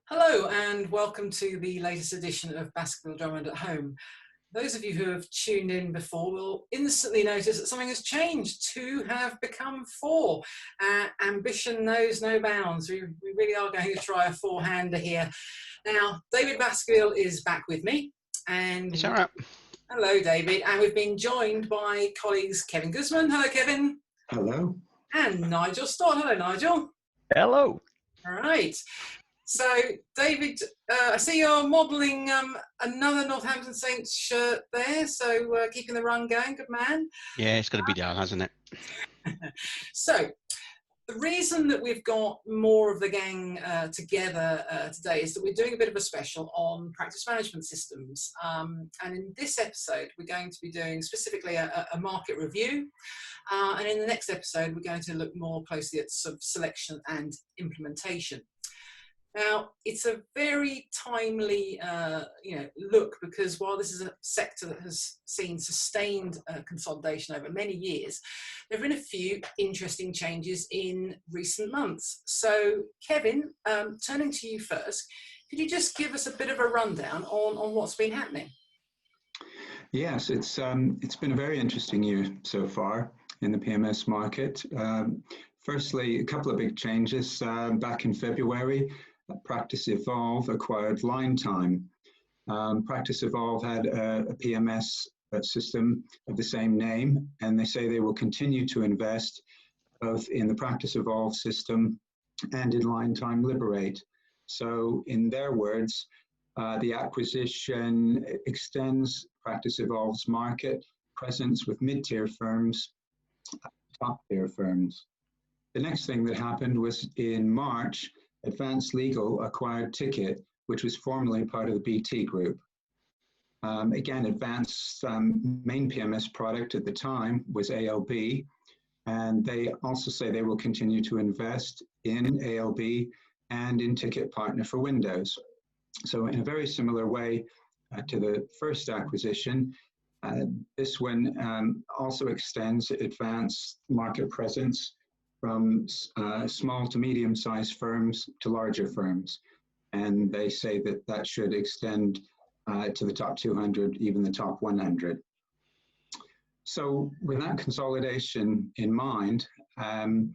Hello and welcome to the latest edition of Baskerville Drummond at Home. Those of you who have tuned in before will instantly notice that something has changed. Two have become four. Ambition knows no bounds. We really are going to try a four-hander here. Now, David Baskerville is back with me. And Is that right? hello, David. And we've been joined by colleagues Kevin Goosman. Hello, Kevin. Hello. And Nigel Stott. Hello, Nigel. Hello. All right. So, David, I see you're modelling another Northampton Saints shirt there, so keeping the run going, good man. Yeah, it's got to be done, hasn't it? So, the reason that we've got more of the gang together today is that we're doing a bit of a special on practice management systems. And in this episode, we're going to be doing specifically a market review. And in the next episode, we're going to look more closely at sort of selection and implementation. Now, it's a very timely look, because while this is a sector that has seen sustained consolidation over many years, there have been a few interesting changes in recent months. So, Kevin, turning to you first, could you just give us a bit of a rundown on what's been happening? Yes, it's been a very interesting year so far in the PMS market. Firstly, a couple of big changes. Back in February, Practice Evolve acquired Line Time. Practice Evolve had a PMS system of the same name, and they say they will continue to invest both in the Practice Evolve system and in Line Time Liberate. So in their words, the acquisition extends Practice Evolve's market presence with mid-tier firms, top-tier firms. The next thing that happened was in March, Advanced Legal acquired Ticket, which was formerly part of the BT Group. Again, Advanced's main PMS product at the time was ALB, and they also say they will continue to invest in ALB and in Ticket Partner for Windows. So in a very similar way to the first acquisition, this one also extends Advanced market presence from small to medium-sized firms to larger firms. And they say that that should extend to the top 200, even the top 100. So with that consolidation in mind, having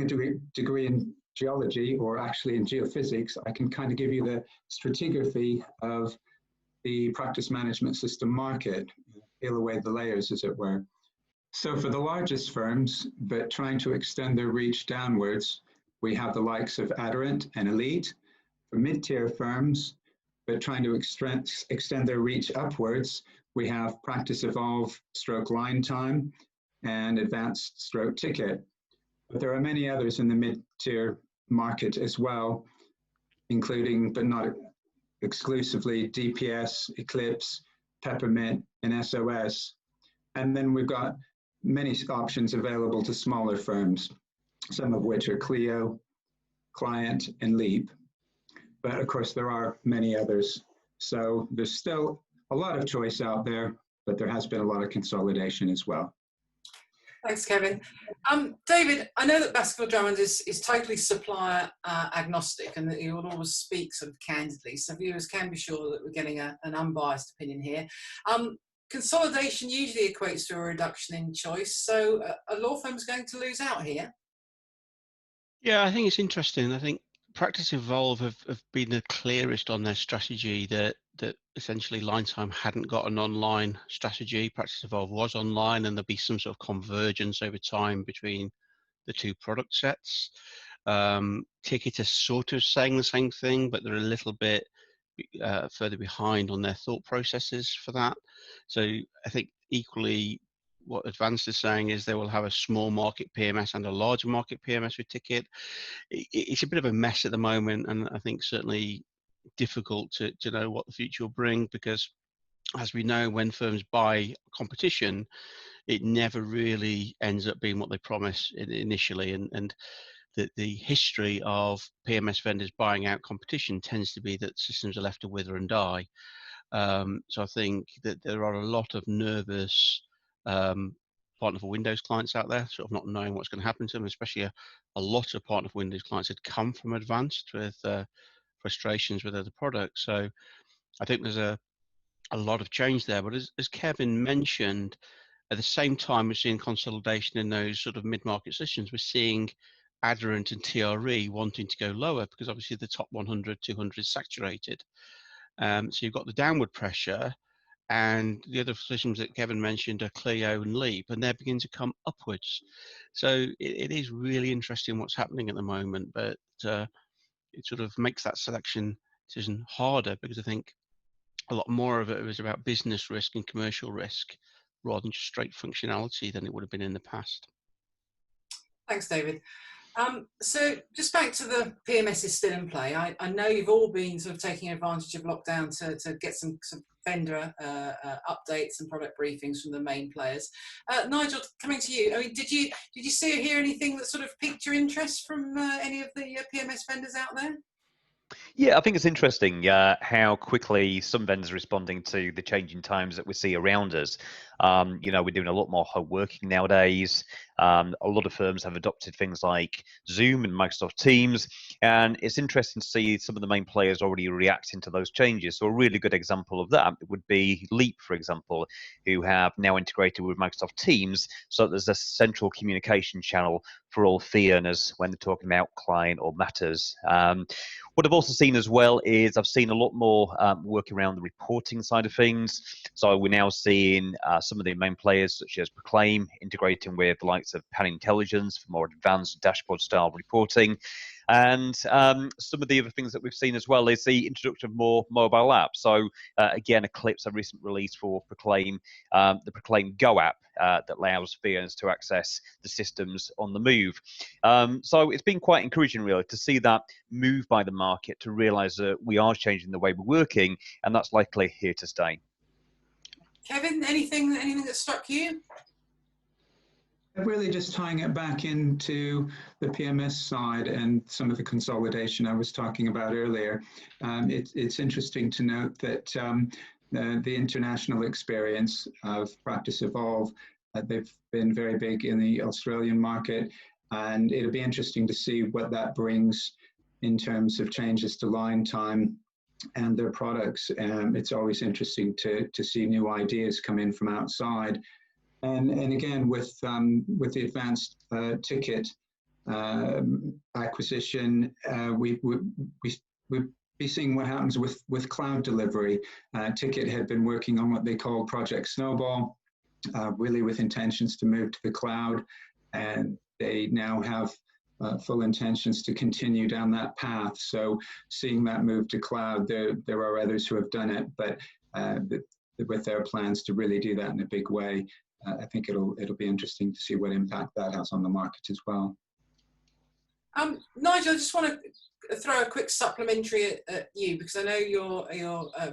a degree in geology, or actually in geophysics, I can kind of give you the stratigraphy of the practice management system market, peel away the layers, as it were. So for the largest firms, but trying to extend their reach downwards, we have the likes of Aderant and Elite. For mid-tier firms, but trying to extend their reach upwards, we have Practice Evolve stroke Line Time and Advanced stroke Ticket. But there are many others in the mid-tier market as well, including, but not exclusively, DPS, Eclipse, Peppermint, and SOS. And then we've got many options available to smaller firms, some of which are Clio, Client, and Leap. But of course, there are many others. So there's still a lot of choice out there, but there has been a lot of consolidation as well. Thanks, Kevin. David, I know that Baskerville Drummond is totally supplier agnostic, and that you will always speak sort of candidly, so viewers can be sure that we're getting an unbiased opinion here. Consolidation usually equates to a reduction in choice, so are law firms going to lose out here? Yeah, I think it's interesting. I think Practice Evolve have been the clearest on their strategy that essentially Line Time hadn't got an online strategy. Practice Evolve was online, and there'll be some sort of convergence over time between the two product sets. Ticket is sort of saying the same thing, but they're a little bit further behind on their thought processes for that. So I think equally what Advanced is saying is they will have a small market PMS and a larger market PMS with Ticket. It's a bit of a mess at the moment, and I think certainly difficult to know what the future will bring, because as we know, when firms buy competition, it never really ends up being what they promise initially, and the history of PMS vendors buying out competition tends to be that systems are left to wither and die. So I think that there are a lot of nervous Partner for Windows clients out there, sort of not knowing what's going to happen to them, especially a lot of Partner for Windows clients had come from Advanced from frustrations with other products. So I think there's a lot of change there. But as Kevin mentioned, at the same time, we're seeing consolidation in those sort of mid-market systems. We're seeing Adherent and TRE wanting to go lower because obviously the top 100, 200 is saturated. So you've got the downward pressure, and the other systems that Kevin mentioned are Clio and Leap, and they're beginning to come upwards. So it is really interesting what's happening at the moment, but it sort of makes that selection decision harder because I think a lot more of it was about business risk and commercial risk rather than just straight functionality than it would have been in the past. Thanks, David. So just back to the PMS is still in play. I know you've all been sort of taking advantage of lockdown to get some vendor updates and product briefings from the main players. Nigel, coming to you. I mean, did you see or hear anything that sort of piqued your interest from any of the PMS vendors out there? Yeah, I think it's interesting how quickly some vendors are responding to the changing times that we see around us. You know, we're doing a lot more home working nowadays. A lot of firms have adopted things like Zoom and Microsoft Teams, and it's interesting to see some of the main players already reacting to those changes. So a really good example of that would be Leap, for example, who have now integrated with Microsoft Teams, so there's a central communication channel for all fee earners when they're talking about client or matters. What I've also seen as well is I've seen a lot more work around the reporting side of things. So we're now seeing some of the main players such as Proclaim integrating with the likes of Pan Intelligence for more advanced dashboard style reporting. And some of the other things that we've seen as well is the introduction of more mobile apps. So again, Eclipse, a recent release for Proclaim, the Proclaim Go app that allows fee earners to access the systems on the move. So it's been quite encouraging really to see that move by the market to realise that we are changing the way we're working, and that's likely here to stay. Kevin, anything that struck you? Really just tying it back into the PMS side and some of the consolidation I was talking about earlier. It's interesting to note that the international experience of Practice Evolve, they've been very big in the Australian market, and it'll be interesting to see what that brings in terms of changes to line time and their products. It's always interesting to see new ideas come in from outside. And again, with the advanced ticket acquisition, we'll be seeing what happens with cloud delivery. Ticket had been working on what they call Project Snowball, really with intentions to move to the cloud, and they now have full intentions to continue down that path. So seeing that move to cloud, there are others who have done it, but with their plans to really do that in a big way, I think it'll be interesting to see what impact that has on the market as well. Nigel, I just want to throw a quick supplementary at you, because I know you're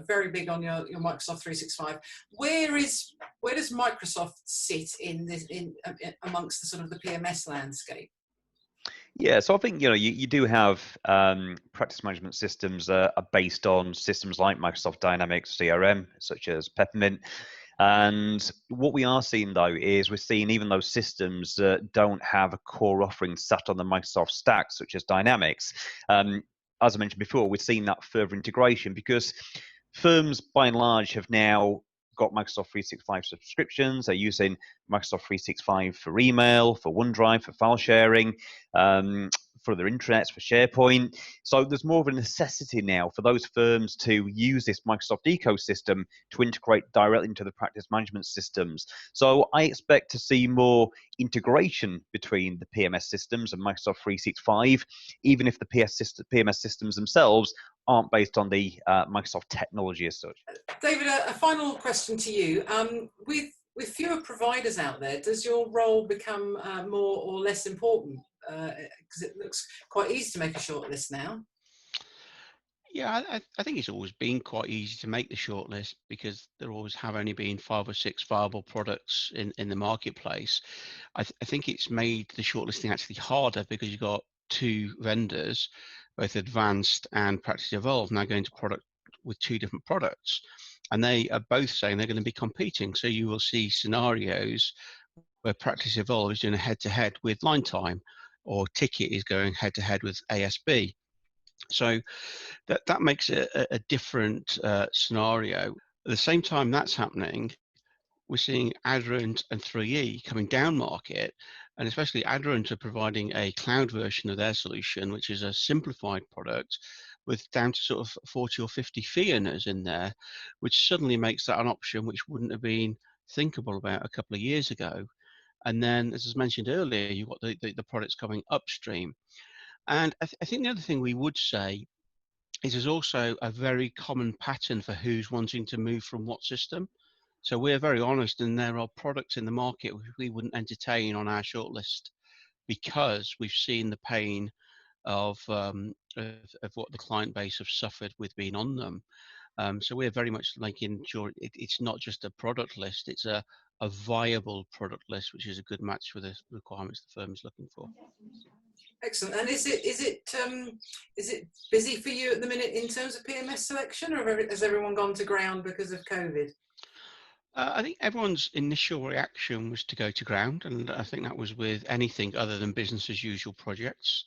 very big on your Microsoft 365. Where does Microsoft sit in this amongst the sort of the PMS landscape? Yeah, so I think you do have practice management systems are based on systems like Microsoft Dynamics CRM, such as Peppermint. And what we are seeing though is we're seeing even those systems that don't have a core offering sat on the Microsoft stack, such as Dynamics. As I mentioned before, we're seeing that further integration because firms by and large have now got Microsoft 365 subscriptions. They're using Microsoft 365 for email, for OneDrive, for file sharing, for their intranets, for SharePoint. So there's more of a necessity now for those firms to use this Microsoft ecosystem to integrate directly into the practice management systems. So I expect to see more integration between the PMS systems and Microsoft 365, even if the PMS systems themselves aren't based on the Microsoft technology as such. David, a final question to you. With fewer providers out there, does your role become more or less important? Because it looks quite easy to make a shortlist now. Yeah, I think it's always been quite easy to make the shortlist because there always have only been 5 or 6 viable products in the marketplace. I think it's made the shortlisting actually harder because you've got 2 vendors, both Advanced and Practice Evolve, now going to product with 2 different products. And they are both saying they're going to be competing. So you will see scenarios where Practice Evolve is doing a head-to-head with Line Time, or Ticket is going head-to-head with ASB. So that makes it a different scenario. At the same time that's happening, we're seeing Adderant and 3E coming down market, and especially Adderant are providing a cloud version of their solution, which is a simplified product with down to sort of 40 or 50 fee earners in there, which suddenly makes that an option which wouldn't have been thinkable about a couple of years ago. And then, as I mentioned earlier, you've got the products coming upstream. And I think the other thing we would say is there's also a very common pattern for who's wanting to move from what system. So we're very honest, and there are products in the market which we wouldn't entertain on our shortlist because we've seen the pain of what the client base have suffered with being on them. So we're very much making sure it's not just a product list; it's a viable product list, which is a good match for the requirements the firm is looking for. Excellent. And is it busy for you at the minute in terms of PMS selection, or has everyone gone to ground because of COVID? I think everyone's initial reaction was to go to ground, and I think that was with anything other than business as usual projects.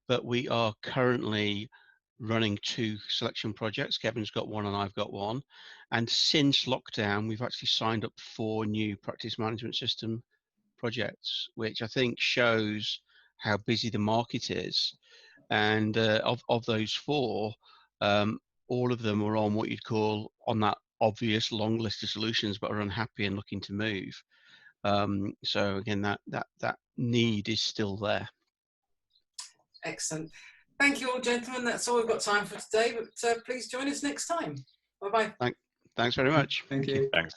But we are currently running 2 selection projects. Kevin's got one and I've got one. And since lockdown, we've actually signed up 4 new practice management system projects, which I think shows how busy the market is. And of those 4, all of them are on what you'd call on that obvious long list of solutions, but are unhappy and looking to move. So again, that need is still there. Excellent. Thank you all, gentlemen. That's all we've got time for today, but please join us next time. Bye-bye. Thanks very much. Thank you. Thanks.